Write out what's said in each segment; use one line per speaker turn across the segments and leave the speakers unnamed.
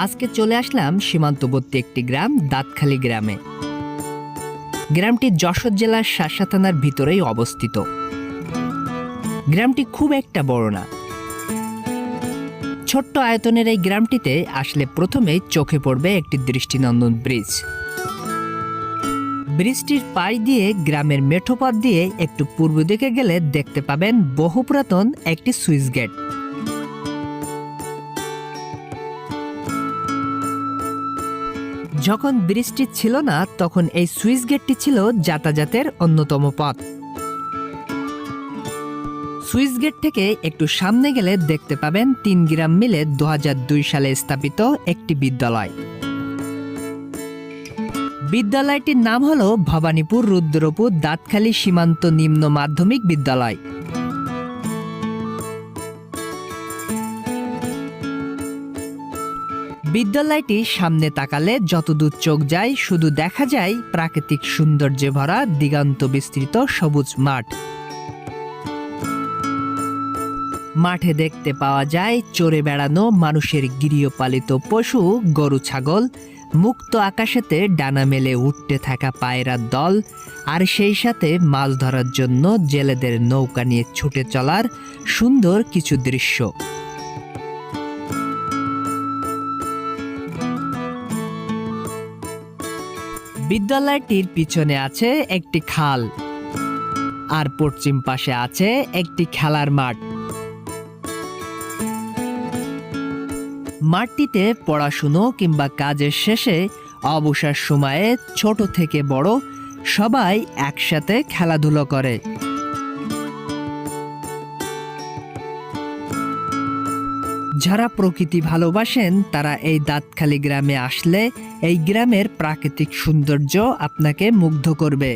আজকে চলে আসলাম সীমান্তবর্তী একটি গ্রাম দাঁতখালী গ্রামে। গ্রামটি যশোর জেলার শাসা থানার ভিতরেই অবস্থিত। গ্রামটি খুব একটা বড় না। ছোট্ট আয়তনের এই গ্রামটিতে আসলে প্রথমেই চোখে পড়বে একটি দৃষ্টিনন্দন ব্রিজ। ব্রিজটির পাশ দিয়ে গ্রামের মেঠো পথ দিয়ে একটু পূর্ব দিকে গেলে দেখতে পাবেন বহু পুরাতন একটি সুইচ গেট। যখন ব্রিজটি ছিল না তখন এই সুইচ গেটটি ছিল যাতায়াতের অন্যতম পথ। সুইচ গেট থেকে একটু সামনে গেলে দেখতে পাবেন 3 গ্রাম মিলে 2002 সালে স্থাপিত একটি বিদ্যালয়। বিদ্যালয়টির নাম হলো ভবানীপুর রুদ্রপুর দাঁতখালী সীমান্ত নিম্ন মাধ্যমিক বিদ্যালয়। বিদ্যালয়টি সামনে তাকালে যতদূর চোখ যায় শুধু দেখা যায় প্রাকৃতিক সৌন্দর্যে ভরা দিগন্ত বিস্তৃত সবুজ মাঠ। মাঠে দেখতে পাওয়া যায় চড়ে বেড়ানো মানুষের গৃহপালিত পশু গরু ছাগল, মুক্ত আকাশেতে ডানা মেলে উঠতে থাকা পায়রার দল, আর সেই সাথে মাছ ধরার জন্য জেলেদের নৌকা নিয়ে ছুটে চলার সুন্দর কিছু দৃশ্য। বিদ্যালয়টির পিছনে আছে একটি খাল, আর পশ্চিম পাশে আছে একটি খেলার মাঠ। মাঠটিতে পড়াশুনো কিংবা কাজের শেষে অবসর সময়ে ছোট থেকে বড় সবাই একসাথে খেলাধুলো করে। যারা প্রকৃতি ভালোবাসেন তারা এই দাঁতখালী গ্রামে আসলে এই গ্রামের প্রাকৃতিক সৌন্দর্য আপনাকে মুগ্ধ করবে।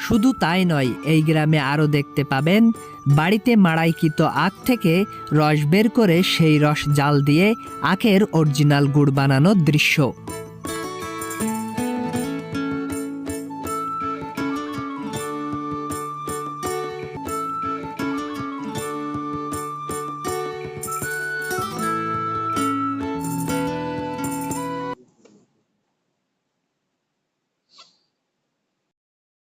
শুধু তাই নয়, এই গ্রামে আরও দেখতে পাবেন বাড়িতে মাড়াইকৃত আখ থেকে রস বের করে সেই রস জাল দিয়ে আখের অরিজিনাল গুড় বানানোর দৃশ্য।